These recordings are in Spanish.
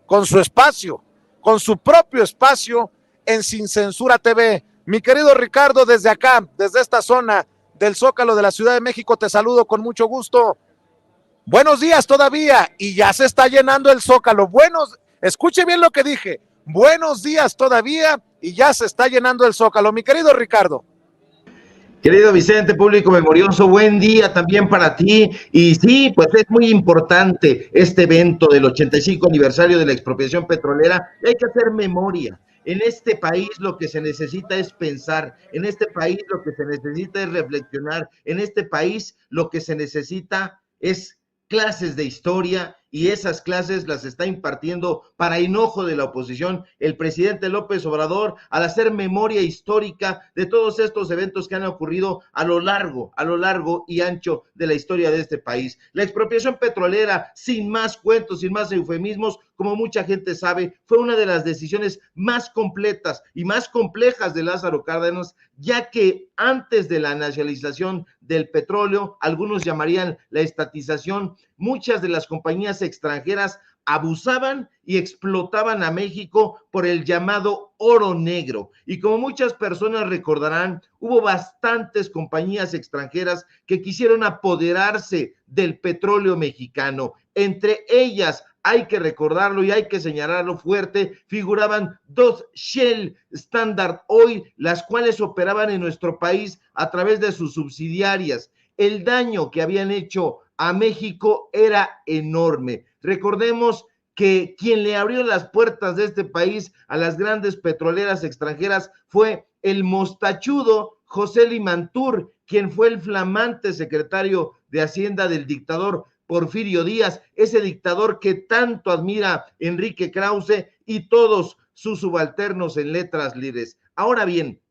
con su espacio, con su propio espacio en Sin Censura TV. Mi querido Ricardo, desde acá, desde esta zona del Zócalo de la Ciudad de México, te saludo con mucho gusto. Buenos días todavía y ya se está llenando el Zócalo. Escuche bien lo que dije. Buenos días todavía y ya se está llenando el Zócalo. Mi querido Ricardo. Querido Vicente, público memorioso, buen día también para ti. Y sí, pues es muy importante este evento del 85 aniversario de la expropiación petrolera. Hay que hacer memoria. En este país lo que se necesita es pensar, en este país lo que se necesita es reflexionar, en este país lo que se necesita es clases de historia, y esas clases las está impartiendo para enojo de la oposición el presidente López Obrador al hacer memoria histórica de todos estos eventos que han ocurrido a lo largo y ancho de la historia de este país. La expropiación petrolera, sin más cuentos, sin más eufemismos, como mucha gente sabe, fue una de las decisiones más completas y más complejas de Lázaro Cárdenas, ya que antes de la nacionalización del petróleo, algunos llamarían la estatización, muchas de las compañías extranjeras abusaban y explotaban a México por el llamado oro negro. Y como muchas personas recordarán, hubo bastantes compañías extranjeras que quisieron apoderarse del petróleo mexicano. Entre ellas, hay que recordarlo y hay que señalarlo fuerte, figuraban dos Shell Standard Oil, las cuales operaban en nuestro país a través de sus subsidiarias. El daño que habían hecho a México era enorme. Recordemos que quien le abrió las puertas de este país a las grandes petroleras extranjeras fue el mostachudo José Limantur, quien fue el flamante secretario de Hacienda del dictador Porfirio Díaz, ese dictador que tanto admira Enrique Krause y todos sus subalternos en letras libres. Ahora bien,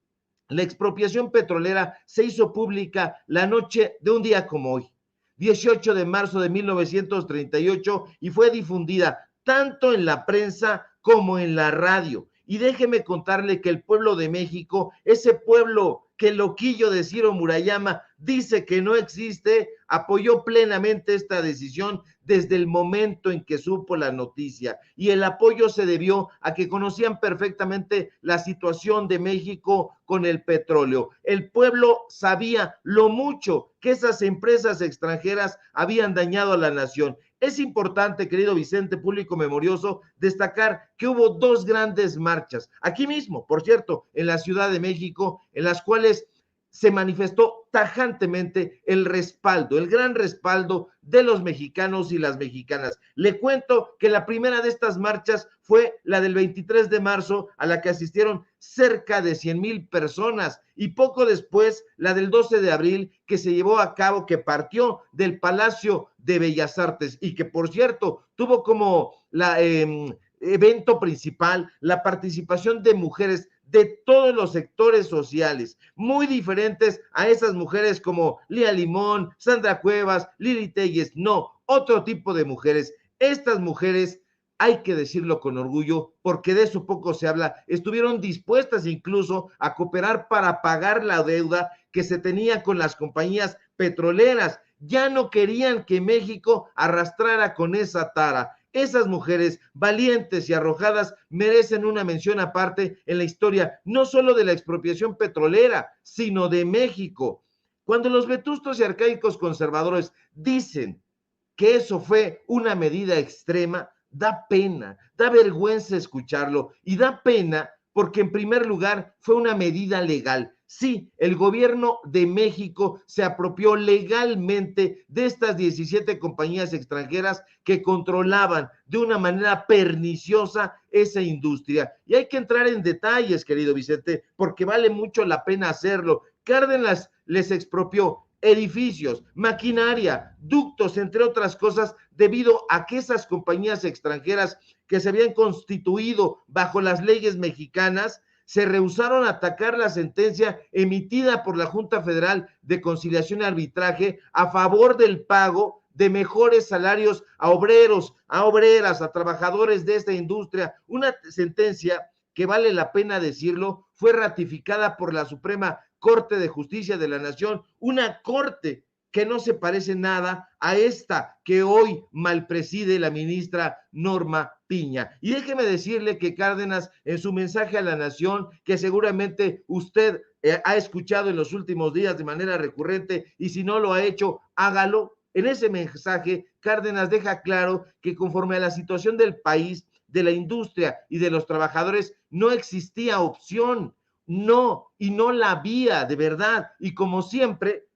la expropiación petrolera se hizo pública la noche de un día como hoy, 18 de marzo de 1938, y fue difundida tanto en la prensa como en la radio. Y déjeme contarle que el pueblo de México, ese pueblo que el loquillo de Ciro Murayama dice que no existe, apoyó plenamente esta decisión desde el momento en que supo la noticia. Y el apoyo se debió a que conocían perfectamente la situación de México con el petróleo. El pueblo sabía lo mucho que esas empresas extranjeras habían dañado a la nación. Es importante, querido Vicente, público memorioso, destacar que hubo dos grandes marchas, aquí mismo, por cierto, en la Ciudad de México, en las cuales se manifestó tajantemente el respaldo, el gran respaldo de los mexicanos y las mexicanas. Le cuento que la primera de estas marchas fue la del 23 de marzo, a la que asistieron cerca de 100,000 personas, y poco después la del 12 de abril, que se llevó a cabo, que partió del Palacio de Bellas Artes y que, por cierto, tuvo como evento principal la participación de mujeres de todos los sectores sociales, muy diferentes a esas mujeres como Lía Limón, Sandra Cuevas, Lili Telles, no, otro tipo de mujeres. Estas mujeres, hay que decirlo con orgullo, porque de eso poco se habla, estuvieron dispuestas incluso a cooperar para pagar la deuda que se tenía con las compañías petroleras. Ya no querían que México arrastrara con esa tara. Esas mujeres valientes y arrojadas merecen una mención aparte en la historia, no solo de la expropiación petrolera, sino de México. Cuando los vetustos y arcaicos conservadores dicen que eso fue una medida extrema, da pena, da vergüenza escucharlo, y da pena porque en primer lugar fue una medida legal. Sí, el gobierno de México se apropió legalmente de estas 17 compañías extranjeras que controlaban de una manera perniciosa esa industria. Y hay que entrar en detalles, querido Vicente, porque vale mucho la pena hacerlo. Cárdenas les expropió edificios, maquinaria, ductos, entre otras cosas, debido a que esas compañías extranjeras que se habían constituido bajo las leyes mexicanas se rehusaron a atacar la sentencia emitida por la Junta Federal de Conciliación y Arbitraje a favor del pago de mejores salarios a obreros, a obreras, a trabajadores de esta industria. Una sentencia que, vale la pena decirlo, fue ratificada por la Suprema Corte de Justicia de la Nación, una corte que no se parece nada a esta que hoy malpreside la ministra Norma Piña. Y déjeme decirle que Cárdenas, en su mensaje a la nación, que seguramente usted ha escuchado en los últimos días de manera recurrente, y si no lo ha hecho, hágalo. En ese mensaje, Cárdenas deja claro que conforme a la situación del país, de la industria y de los trabajadores, no existía opción, no, y no la había de verdad. Y como siempre,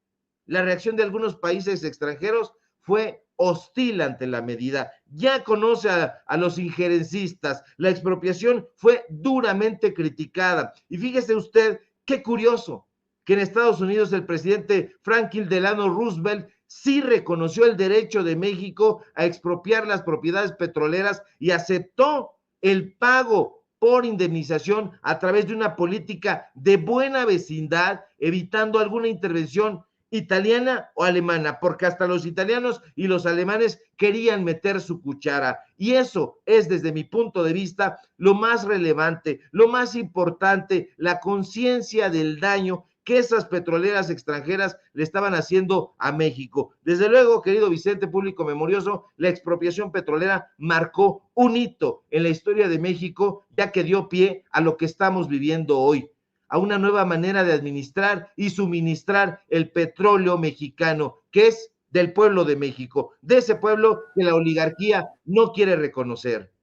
la reacción de algunos países extranjeros fue hostil ante la medida. Ya conoce a los injerencistas. La expropiación fue duramente criticada. Y fíjese usted, qué curioso, que en Estados Unidos el presidente Franklin Delano Roosevelt sí reconoció el derecho de México a expropiar las propiedades petroleras y aceptó el pago por indemnización a través de una política de buena vecindad, evitando alguna intervención italiana o alemana, porque hasta los italianos y los alemanes querían meter su cuchara. Y eso es, desde mi punto de vista, lo más relevante, lo más importante, la conciencia del daño que esas petroleras extranjeras le estaban haciendo a México. Desde luego, querido Vicente, público memorioso, la expropiación petrolera marcó un hito en la historia de México, ya que dio pie a lo que estamos viviendo hoy, a una nueva manera de administrar y suministrar el petróleo mexicano, que es del pueblo de México, de ese pueblo que la oligarquía no quiere reconocer.